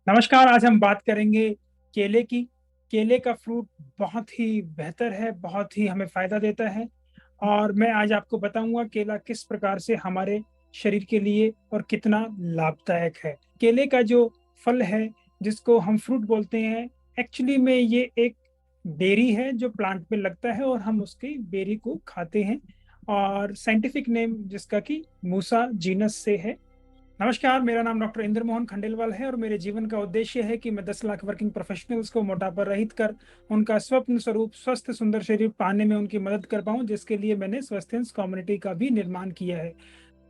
नमस्कार। आज हम बात करेंगे केले की। केले का फ्रूट बहुत ही बेहतर है, बहुत ही हमें फ़ायदा देता है और मैं आज आपको बताऊँगा केला किस प्रकार से हमारे शरीर के लिए और कितना लाभदायक है। केले का जो फल है, जिसको हम फ्रूट बोलते हैं, एक्चुअली में ये एक बेरी है जो प्लांट पे लगता है और हम उसकी बेरी को खाते हैं और साइंटिफिक नेम जिसका कि मूसा जीनस से है। नमस्कार, मेरा नाम डॉक्टर इंद्र मोहन खंडेलवाल है और मेरे जीवन का उद्देश्य है कि मैं 10 लाख वर्किंग प्रोफेशनल्स को मोटापा रहित कर उनका स्वप्न स्वरूप स्वस्थ सुंदर शरीर पाने में उनकी मदद कर पाऊं, जिसके लिए मैंने स्वस्थेंस कम्युनिटी का भी निर्माण किया है।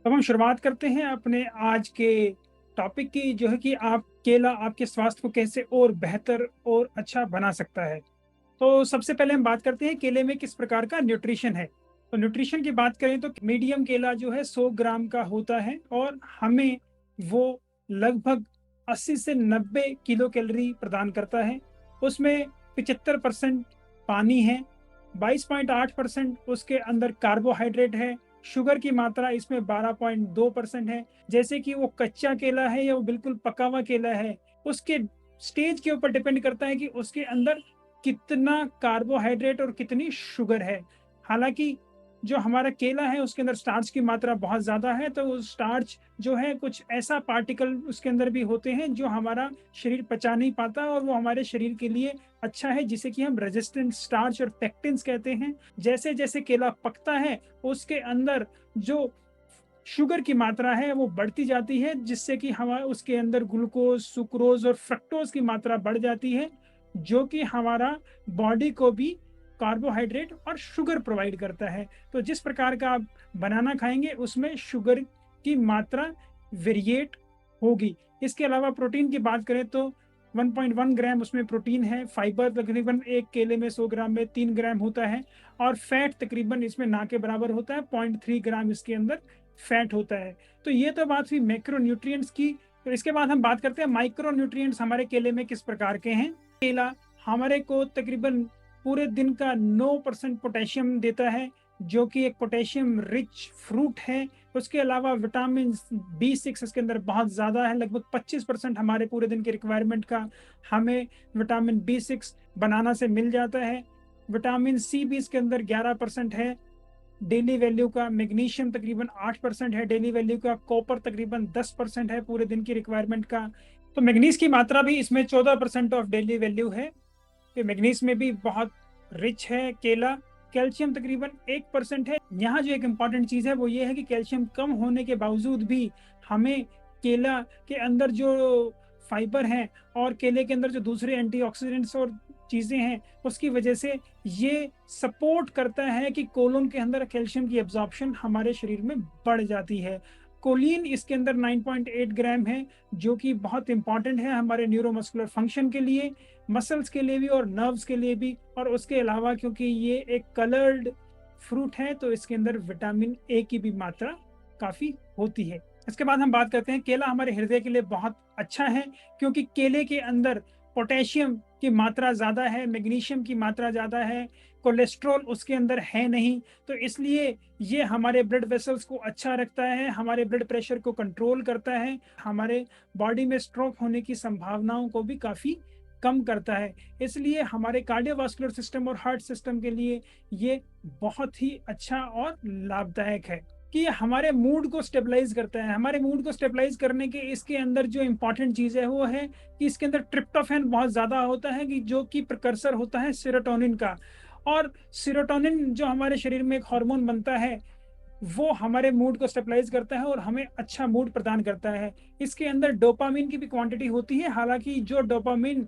अब हम शुरुआत करते हैं अपने आज के टॉपिक की, जो है कि आप केला आपके स्वास्थ्य को कैसे और बेहतर और अच्छा बना सकता है। तो सबसे पहले हम बात करते हैं केले में किस प्रकार का न्यूट्रिशन है। तो न्यूट्रिशन की बात करें तो मीडियम केला जो है 100 ग्राम का होता है और हमें वो लगभग 80 से 90 किलो कैलोरी प्रदान करता है। उसमें 75% पानी है, 22.8% उसके अंदर कार्बोहाइड्रेट है, शुगर की मात्रा इसमें 12.2% है। जैसे कि वो कच्चा केला है या वो बिल्कुल पका हुआ केला है, उसके स्टेज के ऊपर डिपेंड करता है कि उसके अंदर कितना कार्बोहाइड्रेट और कितनी शुगर है। हालाँकि जो हमारा केला है उसके अंदर स्टार्च की मात्रा बहुत ज़्यादा है, तो वो स्टार्च जो है कुछ ऐसा पार्टिकल उसके अंदर भी होते हैं जो हमारा शरीर पचा नहीं पाता और वो हमारे शरीर के लिए अच्छा है, जिसे कि हम रेजिस्टेंट स्टार्च और पेक्टिन्स कहते हैं। जैसे-जैसे केला पकता है, उसके अंदर जो शुगर की मात्रा है वो बढ़ती जाती है, जिससे कि हमा उसके अंदर ग्लूकोज़, सुक्रोज़ और फ्रक्टोज़ की मात्रा बढ़ जाती है, जो कि हमारा बॉडी को भी कार्बोहाइड्रेट और शुगर प्रोवाइड करता है। तो जिस प्रकार का आप बनाना खाएँगे उसमें शुगर की मात्रा वेरिएट होगी। इसके अलावा प्रोटीन की बात करें तो 1.1 ग्राम उसमें प्रोटीन है, फाइबर तकरीबन 1 केले में 100 ग्राम में 3 ग्राम होता है और फैट तकरीबन इसमें ना के बराबर होता है, 0.3 ग्राम इसके अंदर फैट होता है। तो ये तो बात हुई मैक्रो न्यूट्रिएंट्स की। तो इसके बाद हम बात करते हैं माइक्रो न्यूट्रिएंट्स हमारे केले में किस प्रकार के हैं। केला हमारे को तकरीबन पूरे दिन का 9% पोटेशियम देता है, जो कि एक पोटेशियम रिच फ्रूट है। उसके अलावा विटामिन B6 इसके अंदर बहुत ज़्यादा है, लगभग 25% हमारे पूरे दिन के रिक्वायरमेंट का हमें विटामिन B6 बनाना से मिल जाता है। विटामिन सी भी इसके अंदर 11% है डेली वैल्यू का। मैग्नीशियम तकरीबन 8% है डेली वैल्यू का। कॉपर तकरीबन 10% है पूरे दिन की रिक्वायरमेंट का। तो मैग्नीज की मात्रा भी इसमें 14% ऑफ डेली वैल्यू है। तो मैग्नीज में भी बहुत रिच है केला। कैल्शियम तकरीबन 1% है। यहाँ जो एक इम्पॉर्टेंट चीज़ है वो ये है कि कैल्शियम कम होने के बावजूद भी हमें केला के अंदर जो फाइबर है और केले के अंदर जो दूसरे एंटीऑक्सीडेंट्स और चीज़ें हैं, उसकी वजह से ये सपोर्ट करता है कि कोलोन के अंदर कैल्शियम की एब्जॉर्प्शन हमारे शरीर में बढ़ जाती है। कोलिन इसके अंदर 9.8 ग्राम है, जो कि बहुत इंपॉर्टेंट है हमारे न्यूरोमस्कुलर फंक्शन के लिए, मसल्स के लिए भी और नर्व्स के लिए भी। और उसके अलावा क्योंकि ये एक कलर्ड फ्रूट है तो इसके अंदर विटामिन ए की भी मात्रा काफ़ी होती है। इसके बाद हम बात करते हैं केला हमारे हृदय के लिए बहुत अच्छा है, क्योंकि केले के अंदर पोटेशियम की मात्रा ज़्यादा है, मैग्नीशियम की मात्रा ज़्यादा है, कोलेस्ट्रॉल उसके अंदर है नहीं। तो इसलिए ये हमारे ब्लड वेसल्स को अच्छा रखता है, हमारे ब्लड प्रेशर को कंट्रोल करता है, हमारे बॉडी में स्ट्रोक होने की संभावनाओं को भी काफ़ी कम करता है। इसलिए हमारे कार्डियोवास्कुलर सिस्टम और हार्ट सिस्टम के लिए ये बहुत ही अच्छा और लाभदायक है कि ये हमारे मूड को स्टेबलाइज करता है। हमारे मूड को स्टेबलाइज करने के इसके अंदर जो इम्पोर्टेंट चीज़ है वो है कि इसके अंदर ट्रिप्टोफैन बहुत ज़्यादा होता है, कि जो कि प्रिकर्सर होता है सेरोटोनिन का। और सेरोटोनिन जो हमारे शरीर में एक हार्मोन बनता है, वो हमारे मूड को स्टेबलाइज करता है और हमें अच्छा मूड प्रदान करता है। इसके अंदर डोपामिन की भी क्वांटिटी होती है, हालांकि जो डोपामिन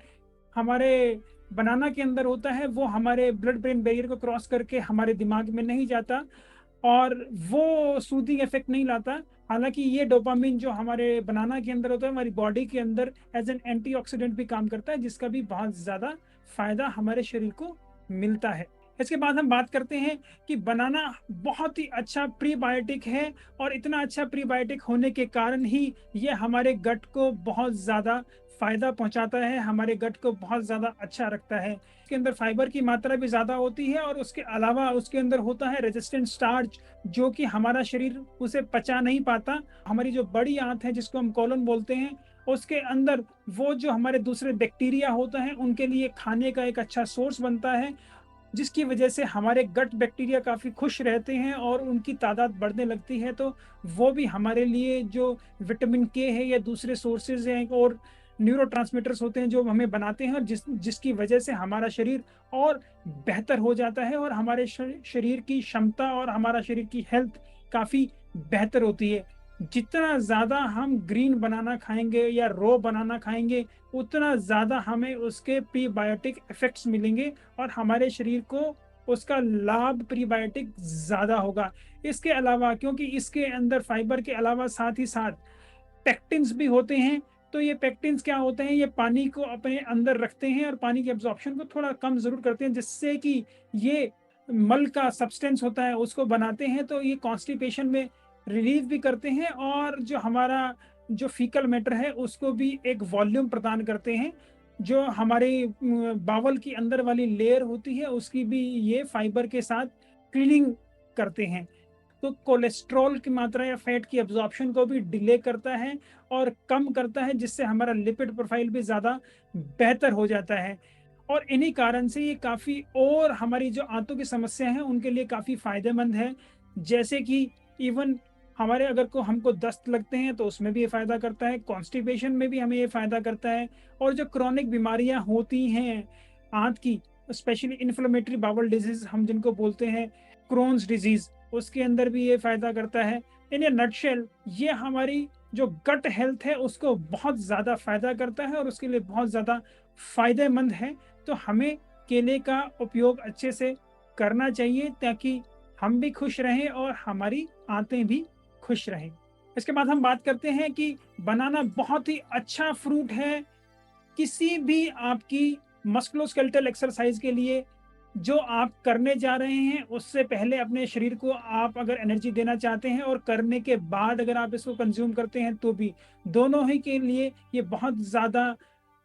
हमारे बनाना के अंदर होता है वो हमारे ब्लड ब्रेन बैरियर को क्रॉस करके हमारे दिमाग में नहीं जाता और वो सूदिंग इफेक्ट नहीं लाता। हालांकि ये डोपामिन जो हमारे बनाना के अंदर होता है, हमारी बॉडी के अंदर एज एन एंटीऑक्सीडेंट भी काम करता है, जिसका भी बहुत ज़्यादा फायदा हमारे शरीर को मिलता है। इसके बाद हम बात करते हैं कि बनाना बहुत ही अच्छा प्रीबायोटिक है और इतना अच्छा प्रीबायोटिक होने के कारण ही ये हमारे गट को बहुत ज़्यादा फायदा पहुंचाता है, हमारे गट को बहुत ज़्यादा अच्छा रखता है। इसके अंदर फाइबर की मात्रा भी ज़्यादा होती है और उसके अलावा उसके अंदर होता है रेजिस्टेंट स्टार्च, जो कि हमारा शरीर उसे पचा नहीं पाता। हमारी जो बड़ी आंत है जिसको हम कोलन बोलते हैं, उसके अंदर वो जो हमारे दूसरे बैक्टीरिया होता है उनके लिए खाने का एक अच्छा सोर्स बनता है, जिसकी वजह से हमारे गट बैक्टीरिया काफ़ी खुश रहते हैं और उनकी तादाद बढ़ने लगती है। तो वो भी हमारे लिए जो विटामिन के है या दूसरे सोर्सेज़ हैं और न्यूरोट्रांसमीटर्स होते हैं जो हमें बनाते हैं और जिसकी वजह से हमारा शरीर और बेहतर हो जाता है और हमारे शरीर की क्षमता और हमारा शरीर की हेल्थ काफ़ी बेहतर होती है। जितना ज़्यादा हम ग्रीन बनाना खाएँगे या रॉ बनाना खाएँगे, उतना ज़्यादा हमें उसके प्रीबायोटिक इफ़ेक्ट्स मिलेंगे और हमारे शरीर को उसका लाभ प्रीबायोटिक ज़्यादा होगा। इसके अलावा क्योंकि इसके अंदर फाइबर के अलावा साथ ही साथ पेक्टिन्स भी होते हैं, तो ये पेक्टिन्स क्या होते हैं, ये पानी को अपने अंदर रखते हैं और पानी के एब्ज़ॉर्प्शन को थोड़ा कम ज़रूर करते हैं, जिससे कि ये मल का सब्सटेंस होता है, उसको बनाते हैं, तो ये कॉन्स्टिपेशन में रिलीफ़ भी करते हैं और जो हमारा जो फीकल मैटर है, उसको भी एक वॉल्यूम प्रदान करते हैं। जो हमारी बावल की अंदर वाली लेयर होती है, उसकी भी ये फाइबर के साथ क्लीनिंग करते हैं। तो कोलेस्ट्रॉल की मात्रा या फैट की एब्ज़ॉर्प्शन को भी डिले करता है और कम करता है, जिससे हमारा लिपिड प्रोफ़ाइल भी ज़्यादा बेहतर हो जाता है। और इन्हीं कारण से ये काफ़ी और हमारी जो आंतों की समस्या है, उनके लिए काफ़ी फ़ायदेमंद है। जैसे कि इवन हमारे अगर को हमको दस्त लगते हैं, तो उसमें भी ये फ़ायदा करता है, कॉन्स्टिपेशन में भी हमें ये फ़ायदा करता है और जो क्रोनिक बीमारियाँ होती हैं आँत की, स्पेशली इन्फ्लेमेटरी बाउल डिज़ीज़ हम जिनको बोलते हैं, क्रोन्स डिज़ीज़, उसके अंदर भी ये फ़ायदा करता है। इन ए नटशेल ये हमारी जो गट हेल्थ है उसको बहुत ज़्यादा फ़ायदा करता है और उसके लिए बहुत ज़्यादा फ़ायदेमंद है। तो हमें केले का उपयोग अच्छे से करना चाहिए ताकि हम भी खुश रहें और हमारी आंतें भी खुश रहें। इसके बाद हम बात करते हैं कि बनाना बहुत ही अच्छा फ्रूट है किसी भी आपकी मस्कुलोस्केलेटल एक्सरसाइज के लिए जो आप करने जा रहे हैं उससे पहले अपने शरीर को आप अगर एनर्जी देना चाहते हैं और करने के बाद अगर आप इसको कंज्यूम करते हैं तो भी दोनों ही के लिए ये बहुत ज़्यादा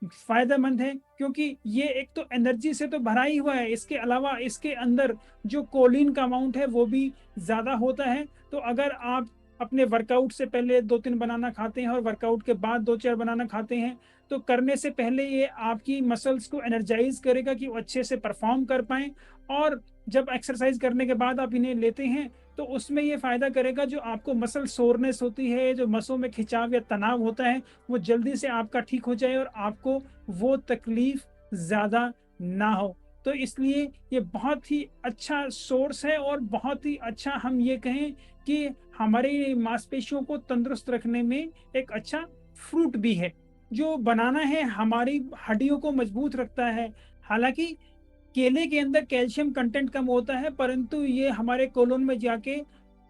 फ़ायदेमंद है क्योंकि ये एक तो एनर्जी से तो भरा ही हुआ है, इसके अलावा इसके अंदर जो कोलिन का अमाउंट है वो भी ज़्यादा होता है। तो अगर आप अपने वर्कआउट से पहले 2-3 बनाना खाते हैं और वर्कआउट के बाद 2-4 बनाना खाते हैं, तो करने से पहले ये आपकी मसल्स को एनर्जाइज़ करेगा कि वो अच्छे से परफ़ॉर्म कर पाएँ और जब एक्सरसाइज़ करने के बाद आप इन्हें लेते हैं, तो उसमें ये फ़ायदा करेगा जो आपको मसल सोरनेस होती है, जो मसों में खिंचाव या तनाव होता है, वो जल्दी से आपका ठीक हो जाए और आपको वो तकलीफ ज़्यादा ना हो। तो इसलिए ये बहुत ही अच्छा सोर्स है और बहुत ही अच्छा हम ये कहें कि हमारी मांसपेशियों को तंदुरुस्त रखने में एक अच्छा फ्रूट भी है। जो बनाना है हमारी हड्डियों को मजबूत रखता है। हालाँकि केले के अंदर कैल्शियम कंटेंट कम होता है, परंतु ये हमारे कोलोन में जाके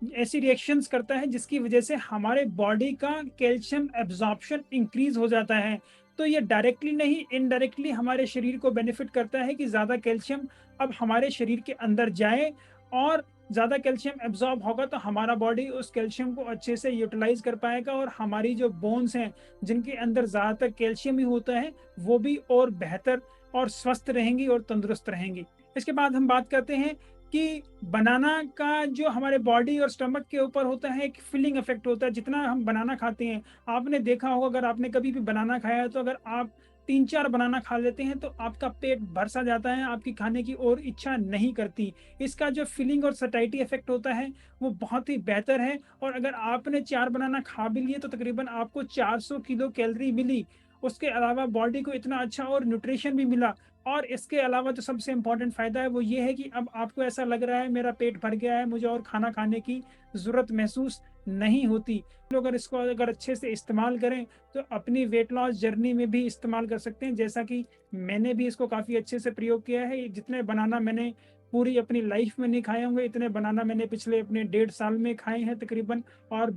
ऐसी रिएक्शंस करता है जिसकी वजह से हमारे बॉडी का कैल्शियम एब्ज़ॉर्प्शन इंक्रीज़ हो जाता है। तो ये डायरेक्टली नहीं इनडायरेक्टली हमारे शरीर को बेनिफिट करता है कि ज़्यादा कैल्शियम अब हमारे शरीर के अंदर जाए और ज़्यादा कैल्शियम एब्ज़ॉर्ब होगा तो हमारा बॉडी उस कैल्शियम को अच्छे से यूटिलाइज़ कर पाएगा और हमारी जो बोन्स हैं, जिनके अंदर ज़्यादातर कैल्शियम ही होता है, वो भी और बेहतर और स्वस्थ रहेंगी और तंदुरुस्त रहेंगी। इसके बाद हम बात करते हैं कि बनाना का जो हमारे बॉडी और स्टमक के ऊपर होता है एक फिलिंग इफ़ेक्ट होता है, जितना हम बनाना खाते हैं। आपने देखा होगा अगर आपने कभी भी बनाना खाया है तो अगर आप 3-4 बनाना खा लेते हैं तो आपका पेट भर-सा जाता है, आपकी खाने की और इच्छा नहीं करती। इसका जो फिलिंग और सैटिस्फैक्टरी इफ़ेक्ट होता है वो बहुत ही बेहतर है और अगर आपने 4 बनाना खा भी लिए तो तकरीबन आपको 400 किलो कैलोरी मिली। उसके अलावा बॉडी को इतना अच्छा और न्यूट्रिशन भी मिला और इसके अलावा जो सबसे इम्पोर्टेंट फ़ायदा है वो ये है कि अब आपको ऐसा लग रहा है मेरा पेट भर गया है, मुझे और खाना खाने की ज़रूरत महसूस नहीं होती। तो अगर इसको अगर अच्छे से इस्तेमाल करें तो अपनी वेट लॉस जर्नी में भी इस्तेमाल कर सकते हैं। जैसा कि मैंने भी इसको काफ़ी अच्छे से प्रयोग किया है। जितने बनाना मैंने पूरी अपनी लाइफ़ में नहीं खाए होंगे, इतने बनाना मैंने पिछले अपने 1.5 साल में खाए हैं तकरीबन और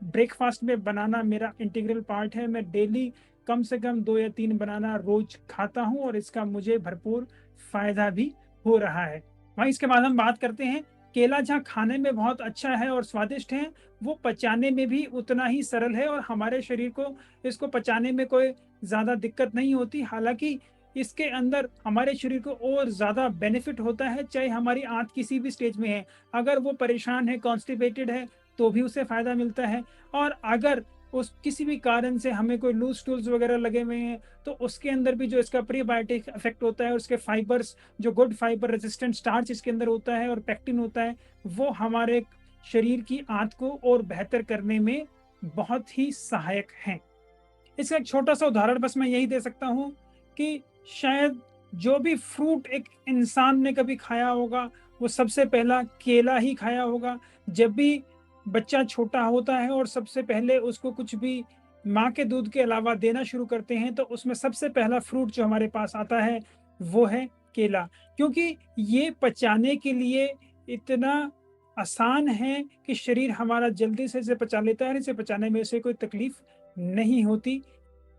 ब्रेकफ़ास्ट में बनाना मेरा इंटीग्रल पार्ट है। मैं डेली कम से कम 2 या 3 बनाना रोज़ खाता हूँ और इसका मुझे भरपूर फ़ायदा भी हो रहा है। वहीं इसके बाद हम बात करते हैं, केला जहाँ खाने में बहुत अच्छा है और स्वादिष्ट है, वो पचाने में भी उतना ही सरल है और हमारे शरीर को इसको पचाने में कोई ज़्यादा दिक्कत नहीं होती। हालाँकि इसके अंदर हमारे शरीर को और ज़्यादा बेनिफिट होता है, चाहे हमारी आँत किसी भी स्टेज में है। अगर वो परेशान है, कॉन्स्टिपेटेड है, तो भी उसे फ़ायदा मिलता है और अगर उस किसी भी कारण से हमें कोई लूज़ स्टूल्स वगैरह लगे हुए हैं, तो उसके अंदर भी जो इसका प्रीबायोटिक इफ़ेक्ट होता है, उसके फाइबर्स जो गुड फाइबर रेजिस्टेंट स्टार्च इसके अंदर होता है और पेक्टिन होता है, वो हमारे शरीर की आंत को और बेहतर करने में बहुत ही सहायक हैं। इसका एक छोटा-सा उदाहरण बस मैं यही दे सकता हूँ कि शायद जो भी फ्रूट एक इंसान ने कभी खाया होगा, वो सबसे पहला केला ही खाया होगा। जब भी बच्चा छोटा होता है और सबसे पहले उसको कुछ भी माँ के दूध के अलावा देना शुरू करते हैं, तो उसमें सबसे पहला फ्रूट जो हमारे पास आता है, वो है केला। क्योंकि ये पचाने के लिए इतना आसान है कि शरीर हमारा जल्दी से इसे पचा लेता है और इसे पचाने में उसे कोई तकलीफ नहीं होती।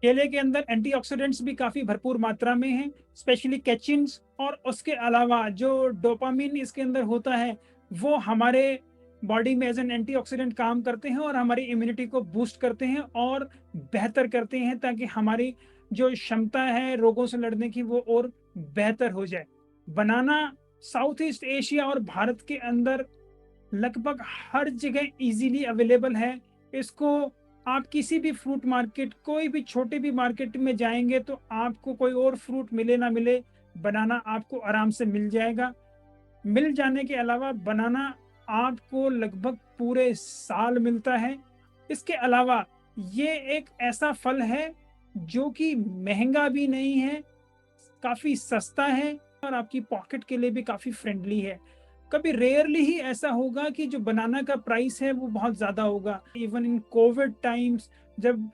केले के अंदर एंटीऑक्सीडेंट्स भी काफ़ी भरपूर मात्रा में हैं, स्पेशली कैचिन्स, और उसके अलावा जो डोपामाइन इसके अंदर होता है, वो हमारे बॉडी में एज़ एन एंटीऑक्सीडेंट काम करते हैं और हमारी इम्यूनिटी को बूस्ट करते हैं और बेहतर करते हैं, ताकि हमारी जो क्षमता है रोगों से लड़ने की, वो और बेहतर हो जाए। बनाना साउथ ईस्ट एशिया और भारत के अंदर लगभग हर जगह ईज़िली अवेलेबल है। इसको आप किसी भी फ्रूट मार्केट, कोई भी छोटी भी मार्केट में जाएँगे, तो आपको कोई और फ्रूट मिले ना मिले, बनाना आपको आराम से मिल जाएगा। मिल जाने के अलावा बनाना आपको लगभग पूरे साल मिलता है। इसके अलावा ये एक ऐसा फल है जो कि महँगा भी नहीं है, काफ़ी सस्ता है और आपकी पॉकेट के लिए भी काफ़ी फ्रेंडली है। कभी रेयरली ही ऐसा होगा कि जो बनाना का प्राइस है वो बहुत ज़्यादा होगा। इवन इन कोविड टाइम्स जब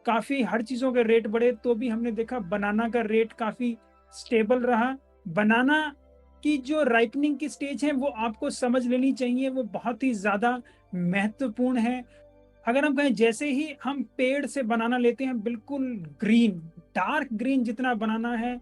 काफ़ी हर चीज़ों के रेट बढ़े, तो भी हमने देखा बनाना का रेट काफ़ी स्टेबल रहा। बनाना की जो राइपनिंग की स्टेज है वो आपको समझ लेनी चाहिए, वो बहुत ही ज़्यादा महत्वपूर्ण है। अगर हम कहें जैसे ही हम पेड़ से बनाना लेते हैं, बिल्कुल ग्रीन, डार्क ग्रीन जितना बनाना है,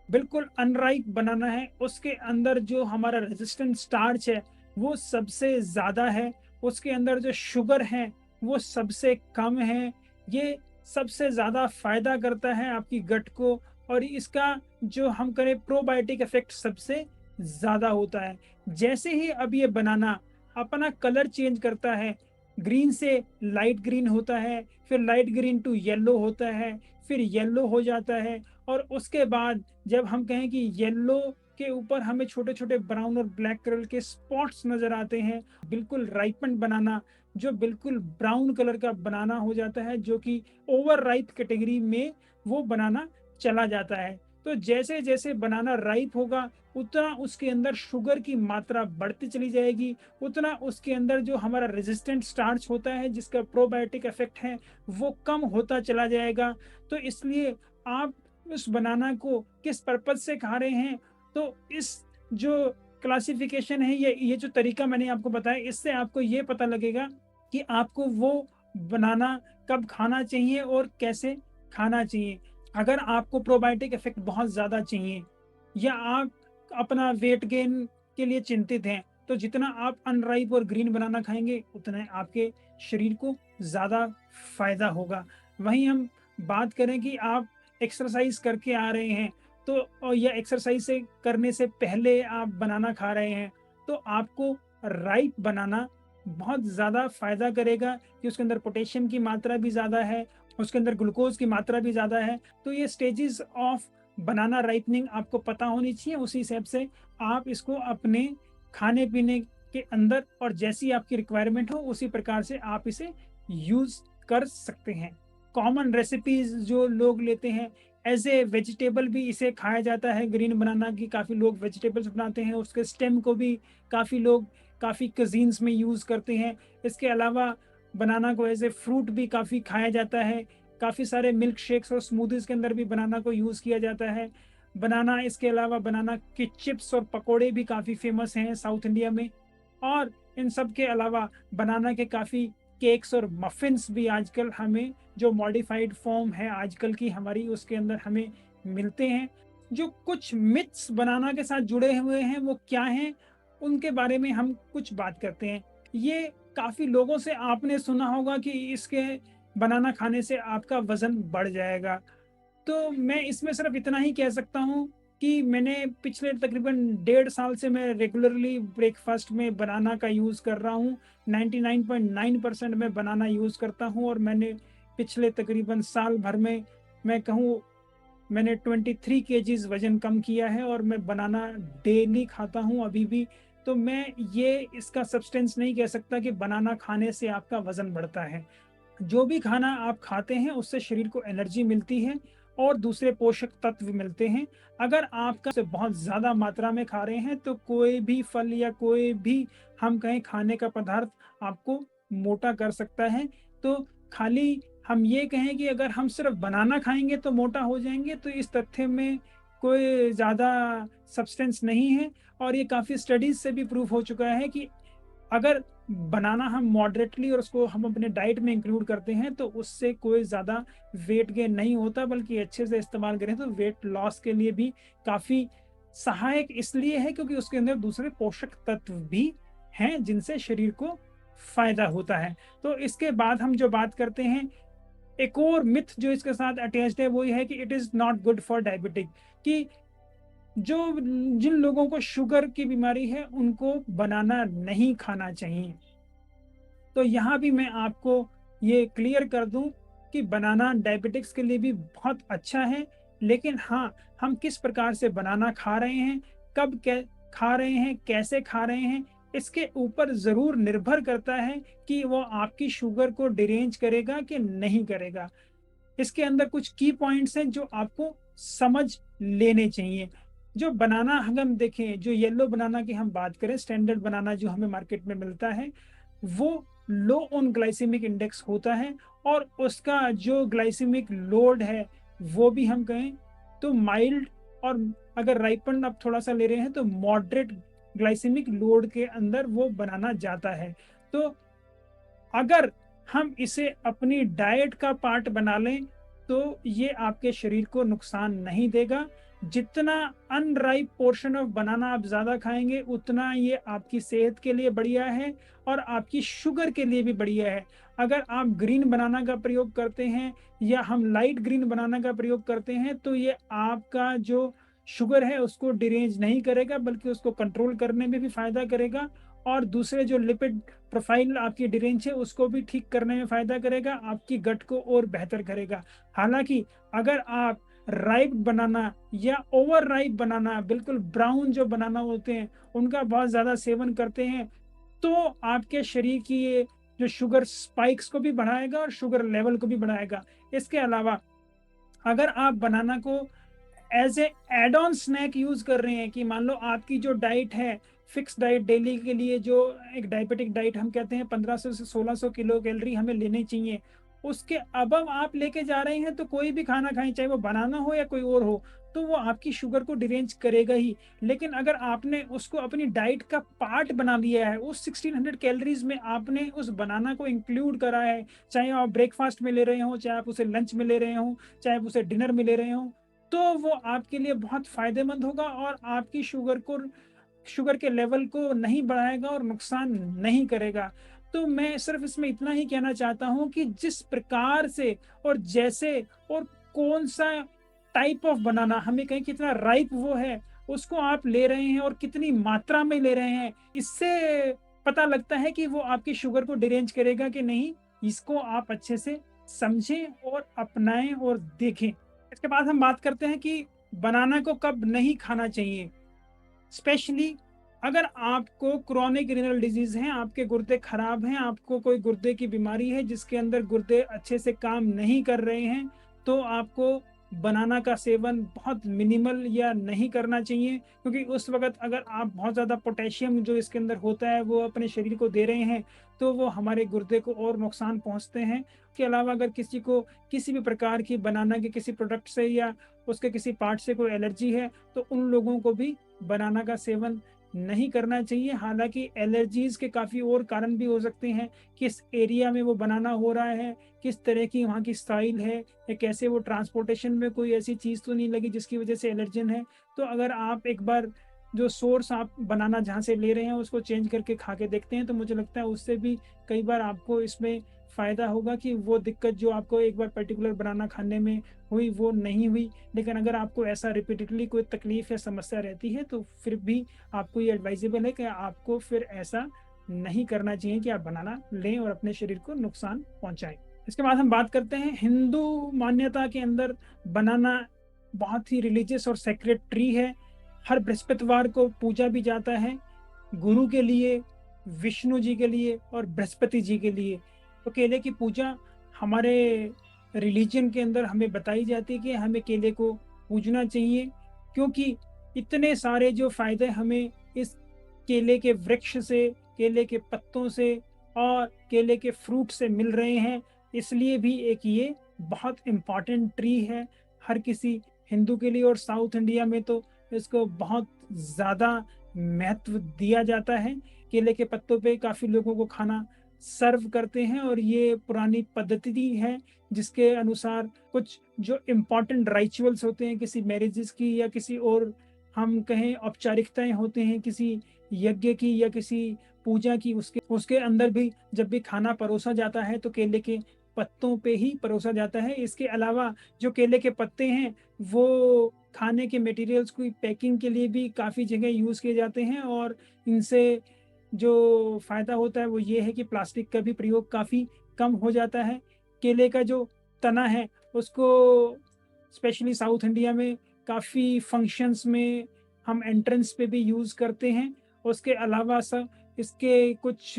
बिल्कुल अनराइप बनाना है, उसके अंदर जो हमारा रेजिस्टेंट स्टार्च है, वो सबसे ज़्यादा है। उसके अंदर जो शुगर है, वो सबसे कम है। ये सबसे ज़्यादा फ़ायदा करता है आपकी गट को, और इसका जो हम करें प्रोबायोटिक इफ़ेक्ट सबसे ज़्यादा होता है। जैसे ही अब ये बनाना अपना कलर चेंज करता है, ग्रीन से लाइट ग्रीन होता है, फिर लाइट ग्रीन टू येलो होता है, फिर येलो हो जाता है, और उसके बाद जब हम कहें कि येलो के ऊपर हमें छोटे-छोटे ब्राउन और ब्लैक कलर के स्पॉट्स नज़र आते हैं, बिल्कुल राइपेंड बनाना, जो बिल्कुल ब्राउन कलर का बनाना हो जाता है, जो कि ओवर राइप कैटेगरी में वो बनाना चला जाता है। तो जैसे-जैसे बनाना राइप होगा, उतना उसके अंदर शुगर की मात्रा बढ़ती चली जाएगी, उतना उसके अंदर जो हमारा रेज़िस्टेंट स्टार्च होता है, जिसका प्रोबायोटिक इफ़ेक्ट है, वो कम होता चला जाएगा। तो इसलिए आप उस बनाना को किस पर्पज़ से खा रहे हैं, तो इस जो क्लासिफ़िकेशन है, ये जो तरीका मैंने आपको बताया, इससे आपको ये पता लगेगा कि आपको वो बनाना कब खाना चाहिए और कैसे खाना चाहिए। अगर आपको प्रोबायोटिक इफ़ेक्ट बहुत ज़्यादा चाहिए, या आप अपना वेट गेन के लिए चिंतित हैं, तो जितना आप अनराइप और ग्रीन बनाना खाएँगे, उतना आपके शरीर को ज़्यादा फ़ायदा होगा। वहीं हम बात करें कि आप एक्सरसाइज़ करके आ रहे हैं, तो या एक्सरसाइज़ से करने से पहले आप बनाना खा रहे हैं, तो आपको राइप बनाना बहुत ज़्यादा फ़ायदा करेगा, कि उसके अंदर पोटेशियम की मात्रा भी ज़्यादा है, उसके अंदर ग्लूकोज़ की मात्रा भी ज़्यादा है। तो ये स्टेजेस ऑफ बनाना राइपनिंग आपको पता होनी चाहिए, उसी हिसाब से आप इसको अपने खाने-पीने के अंदर और जैसी आपकी रिक्वायरमेंट हो, उसी प्रकार से आप इसे यूज़ कर सकते हैं। कॉमन रेसिपीज़ जो लोग लेते हैं, एज़ ए वेजिटेबल भी इसे खाया जाता है, ग्रीन बनाना की काफ़ी लोग वेजिटेबल्स बनाते हैं, उसके स्टेम को भी काफ़ी लोग काफ़ी cuisines में यूज़ करते हैं। इसके अलावा बनाना को एज़ ए फ्रूट भी काफ़ी खाया जाता है। काफ़ी सारे मिल्क शेक्स और स्मूदीज़ के अंदर भी बनाना को यूज़ किया जाता है। बनाना इसके अलावा बनाना के चिप्स और पकोड़े भी काफ़ी फ़ेमस हैं साउथ इंडिया में। और इन सब के अलावा बनाना के काफ़ी केक्स और मफ़िन्स भी आजकल हमें, जो मॉडिफाइड फ़ॉर्म है आजकल की हमारी, उसके अंदर हमें मिलते हैं। जो कुछ मिथ्स बनाना के साथ जुड़े हुए हैं, वो क्या हैं? उनके बारे में हम कुछ बात करते हैं। ये काफ़ी लोगों से आपने सुना होगा कि इसके बनाना खाने से आपका वज़न बढ़ जाएगा। तो मैं इसमें सिर्फ़ इतना ही कह सकता हूँ कि मैंने पिछले तकरीबन 1.5 साल से मैं रेगुलरली ब्रेकफ़ास्ट में बनाना का यूज़ कर रहा हूँ। 99.9% मैं बनाना यूज़ करता हूँ और मैंने पिछले तकरीबन साल भर में मैं कहूँ मैंने 23 केजीज़ वज़न कम किया है और मैं बनाना डेली खाता हूँ अभी भी। तो मैं ये इसका सब्सटेंस नहीं कह सकता कि बनाना खाने से आपका वज़न बढ़ता है। जो भी खाना आप खाते हैं उससे शरीर को एनर्जी मिलती है और दूसरे पोषक तत्व मिलते हैं। अगर आपका से बहुत ज़्यादा मात्रा में खा रहे हैं तो कोई भी फल या कोई भी हम कहें खाने का पदार्थ आपको मोटा कर सकता है। तो खाली हम ये कहें कि अगर हम सिर्फ़ बनाना खाएँगे तो मोटा हो जाएँगे तो इस तथ्य में कोई ज़्यादा सब्सटेंस नहीं है और ये काफ़ी स्टडीज़ से भी प्रूव हो चुका है कि अगर बनाना हम मॉडरेटली और उसको हम अपने डाइट में इंक्लूड करते हैं तो उससे कोई ज़्यादा वेट गेन नहीं होता बल्कि अच्छे से इस्तेमाल करें तो वेट लॉस के लिए भी काफ़ी सहायक इसलिए है क्योंकि उसके अंदर दूसरे पोषक तत्व भी हैं जिनसे शरीर को फ़ायदा होता है। तो इसके बाद हम जो बात करते हैं, एक और मिथ जो इसके साथ अटैच्ड है वो ये है कि it is not good for diabetic कि जो जिन लोगों को शुगर की बीमारी है उनको बनाना नहीं खाना चाहिए। तो यहाँ भी मैं आपको ये क्लियर कर दूँ कि बनाना डायबिटिक्स के लिए भी बहुत अच्छा है, लेकिन हाँ, हम किस प्रकार से बनाना खा रहे हैं, कब कै खा रहे हैं, कैसे खा रहे हैं, इसके ऊपर ज़रूर निर्भर करता है कि वो आपकी शुगर को डिरेंज करेगा कि नहीं करेगा। इसके अंदर कुछ की पॉइंट्स हैं जो आपको समझ लेने चाहिए। जो बनाना अगर हम देखें, जो येलो बनाना की हम बात करें, स्टैंडर्ड बनाना जो हमें मार्केट में मिलता है, वो लो ऑन ग्लाइसेमिक इंडेक्स होता है और उसका जो ग्लाइसेमिक लोड है, वो भी हम कहें तो माइल्ड और अगर राइपेंड आप थोड़ा-सा ले रहे हैं तो मॉडरेट ग्लाइसेमिक लोड के अंदर वो बनाना जाता है। तो अगर हम इसे अपनी डाइट का पार्ट बना लें, तो ये आपके शरीर को नुकसान नहीं देगा। जितना अनराइप पोर्शन ऑफ बनाना आप ज़्यादा खाएँगे, उतना ये आपकी सेहत के लिए बढ़िया है और आपकी शुगर के लिए भी बढ़िया है। अगर आप ग्रीन बनाना का प्रयोग करते हैं या हम लाइट ग्रीन बनाना का प्रयोग करते हैं, तो ये आपका जो शुगर है, उसको डिरेंज नहीं करेगा, बल्कि उसको कंट्रोल करने में भी फ़ायदा करेगा और दूसरे जो लिपिड प्रोफ़ाइल आपकी डिरेंज है उसको भी ठीक करने में फ़ायदा करेगा, आपकी गट को और बेहतर करेगा। हालाँकि अगर आप राइप बनाना या ओवर राइप बनाना, बिल्कुल ब्राउन जो बनाना होते हैं, उनका बहुत ज़्यादा सेवन करते हैं, तो आपके शरीर की ये जो शुगर स्पाइक्स को भी बढ़ाएगा और शुगर लेवल को भी बढ़ाएगा। इसके अलावा अगर आप बनाना को as a add on snack use कर रहे हैं कि मान लो आपकी जो डाइट है, फिक्स डाइट डेली के लिए जो एक डायबिटिक डाइट हम कहते हैं 1500 से 1600 किलो कैलोरी हमें लेनी चाहिए। उसके अबव आप लेके जा रहे हैं तो कोई भी खाना खाएँ, चाहे वो बनाना हो या कोई और हो, तो वो आपकी शुगर को डिरेंज करेगा ही। लेकिन अगर आपने उसको अपनी डाइट का पार्ट बना लिया है, उस 1600 कैलोरीज़ में आपने उस बनाना को इंक्लूड करा है, चाहे आप ब्रेकफ़ास्ट में ले रहे हों, चाहे आप उसे लंच में ले रहे हों, चाहे आप उसे डिनर में ले रहे हों, तो वो आपके लिए बहुत फ़ायदेमंद होगा और आपकी शुगर के लेवल को नहीं बढ़ाएगा और नुकसान नहीं करेगा। तो मैं सिर्फ़ इसमें इतना ही कहना चाहता हूँ कि जिस प्रकार से और जैसे और कौन-सा टाइप ऑफ बनाना हमें कहें कितना राइप वो है, उसको आप ले रहे हैं और कितनी मात्रा में ले रहे हैं, इससे पता लगता है कि वो आपकी शुगर को डिरेंज करेगा कि नहीं, इसको आप अच्छे से समझें और अपनाएँ और देखें। इसके बाद हम बात करते हैं कि बनाना को कब नहीं खाना चाहिए। स्पेशली अगर आपको क्रोनिक रीनल डिजीज़ है, आपके गुर्दे खराब हैं, आपको कोई गुर्दे की बीमारी है जिसके अंदर गुर्दे अच्छे से काम नहीं कर रहे हैं, तो आपको बनाना का सेवन बहुत मिनिमल या नहीं करना चाहिए क्योंकि उस वक़्त अगर आप बहुत ज़्यादा पोटेशियम जो इसके अंदर होता है, वो अपने शरीर को दे रहे हैं, तो वो हमारे गुर्दे को और नुकसान पहुँचते हैं। के अलावा अगर किसी को किसी भी प्रकार की बनाना के किसी प्रोडक्ट से या उसके किसी पार्ट से कोई एलर्जी है, तो उन लोगों को भी बनाना का सेवन नहीं करना चाहिए। हालाँकि एलर्जीज़ के काफ़ी और कारण भी हो सकते हैं, किस एरिया में वो बनाना हो रहा है, किस तरह की वहाँ की स्टाइल है या कैसे वो ट्रांसपोर्टेशन में कोई ऐसी चीज़ तो नहीं लगी जिसकी वज़ह से एलर्जन है। तो अगर आप एक बार जो सोर्स आप बनाना जहाँ से ले रहे हैं उसको चेंज करके खा के देखते हैं, तो मुझे लगता है उससे भी कई बार आपको इसमें फ़ायदा होगा कि वो दिक्कत जो आपको एक बार पर्टिकुलर बनाना खाने में हुई, वो नहीं हुई। लेकिन अगर आपको ऐसा रिपीटेडली कोई तकलीफ़ या समस्या रहती है, तो फिर भी आपको ये एडवाइज़ेबल है कि आपको फिर ऐसा नहीं करना चाहिए कि आप बनाना लें और अपने शरीर को नुकसान पहुँचाएँ। इसके बाद हम बात करते हैं हिंदू मान्यता के अंदर बनाना बहुत ही रिलीजियस और सेक्रेड ट्री है। हर बृहस्पतिवार को पूजा भी जाता है, गुरु के लिए, विष्णु जी के लिए और बृहस्पति जी के लिए। तो केले की पूजा हमारे रिलीजन के अंदर हमें बताई जाती है कि हमें केले को पूजना चाहिए, क्योंकि इतने सारे जो फ़ायदे हमें इस केले के वृक्ष से, केले के पत्तों से और केले के फ्रूट से मिल रहे हैं। इसलिए भी एक ये बहुत इम्पोर्टेंट ट्री है हर किसी हिंदू के लिए, और साउथ इंडिया में तो इसको बहुत ज़्यादा महत्व दिया जाता है। केले के पत्तों पे काफ़ी लोगों को खाना सर्व करते हैं, और ये पुरानी पद्धति है जिसके अनुसार कुछ जो इम्पोर्टेंट रिचुअल्स होते हैं किसी मैरिजेस की या किसी और हम कहें औपचारिकताएँ होते हैं किसी यज्ञ की या किसी पूजा की, उसके उसके अंदर भी जब भी खाना परोसा जाता है तो केले के पत्तों पे ही परोसा जाता है। इसके अलावा जो केले के पत्ते हैं वो खाने के मटेरियल्स की पैकिंग के लिए भी काफ़ी जगह यूज़ किए जाते हैं, और इनसे जो फ़ायदा होता है वो ये है कि प्लास्टिक का भी प्रयोग काफ़ी कम हो जाता है। केले का जो तना है उसको स्पेशली साउथ इंडिया में काफ़ी फंक्शंस में हम एंट्रेंस पे भी यूज़ करते हैं। उसके अलावा इसके कुछ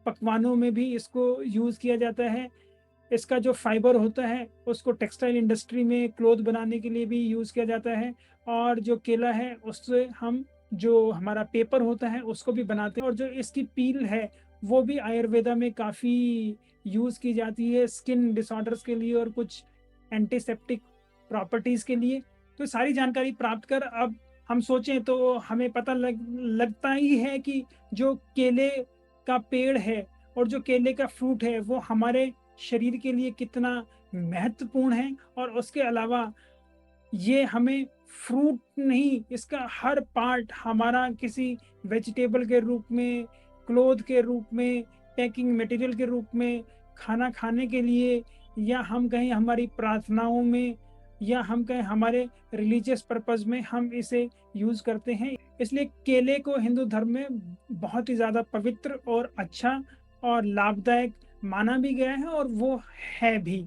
पकवानों में भी इसको यूज़ किया जाता है। इसका जो फाइबर होता है उसको टेक्सटाइल इंडस्ट्री में क्लॉथ बनाने के लिए भी यूज़ किया जाता है, और जो केला है उससे हम जो हमारा पेपर होता है उसको भी बनाते हैं, और जो इसकी पील है वो भी आयुर्वेदा में काफ़ी यूज़ की जाती है स्किन डिसऑर्डर्स के लिए और कुछ एंटीसेप्टिक प्रॉपर्टीज़ के लिए। तो सारी जानकारी प्राप्त कर अब हम सोचें तो हमें पता लगता ही है कि जो केले का पेड़ है और जो केले का फ्रूट है वो हमारे शरीर के लिए कितना महत्वपूर्ण है, और उसके अलावा ये हमें फ्रूट नहीं, इसका हर पार्ट हमारा किसी वेजिटेबल के रूप में, क्लॉथ के रूप में, पैकिंग मटेरियल के रूप में, खाना खाने के लिए, या हम कहें हमारी प्रार्थनाओं में, या हम कहें हमारे रिलीजियस पर्पस में हम इसे यूज़ करते हैं। इसलिए केले को हिंदू धर्म में बहुत ही ज़्यादा पवित्र और अच्छा और लाभदायक माना भी गया है, और वो है भी।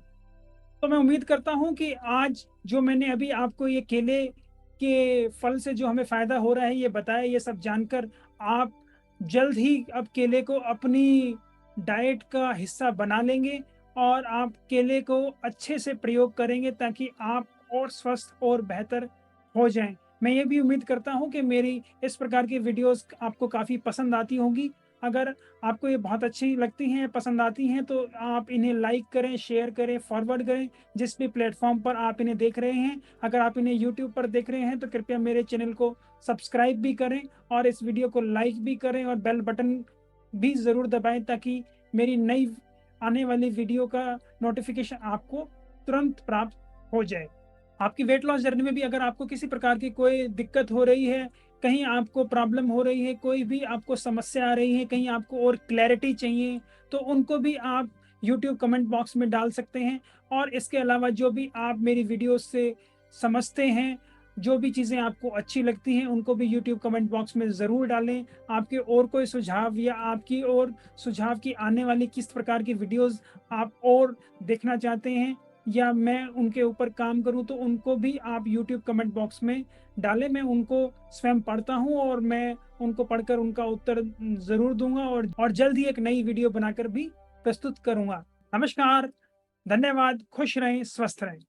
तो मैं उम्मीद करता हूँ कि आज जो मैंने अभी आपको ये केले के फल से जो हमें फ़ायदा हो रहा है ये बताया, ये सब जानकर आप जल्द ही अब केले को अपनी डाइट का हिस्सा बना लेंगे, और आप केले को अच्छे से प्रयोग करेंगे ताकि आप और स्वस्थ और बेहतर हो जाएँ। मैं ये भी उम्मीद करता हूँ कि मेरी इस प्रकार की वीडियोज़ आपको काफ़ी पसंद आती होंगी। अगर आपको ये बहुत अच्छी लगती हैं, पसंद आती हैं, तो आप इन्हें लाइक करें, शेयर करें, फॉरवर्ड करें, जिस भी प्लेटफ़ॉर्म पर आप इन्हें देख रहे हैं। अगर आप इन्हें यूट्यूब पर देख रहे हैं, तो कृपया मेरे चैनल को सब्सक्राइब भी करें और इस वीडियो को लाइक भी करें, और बेल बटन भी ज़रूर दबाएँ ताकि मेरी नई आने वाली वीडियो का नोटिफ़िकेशन आपको तुरंत प्राप्त हो जाए। आपकी वेट लॉस जर्नी में भी अगर आपको किसी प्रकार की कोई दिक्कत हो रही है, कहीं आपको प्रॉब्लम हो रही है, कोई भी आपको समस्या आ रही है, कहीं आपको और क्लैरिटी चाहिए, तो उनको भी आप यूट्यूब कमेंट बॉक्स में डाल सकते हैं। और इसके अलावा जो भी आप मेरी वीडियोस से समझते हैं, जो भी चीज़ें आपको अच्छी लगती हैं, उनको भी यूट्यूब कमेंट बॉक्स में ज़रूर डालें। आपके और कोई सुझाव या आपकी और सुझाव की आने वाली किस प्रकार की वीडियोज़ आप और देखना चाहते हैं, या मैं उनके ऊपर काम करूँ, तो उनको भी आप यूट्यूब कमेंट बॉक्स में डालें। मैं उनको स्वयं पढ़ता हूँ और मैं उनको पढ़कर उनका उत्तर ज़रूर दूँगा, और जल्द ही एक नई वीडियो बनाकर भी प्रस्तुत करूँगा। नमस्कार, धन्यवाद, खुश रहें, स्वस्थ रहें।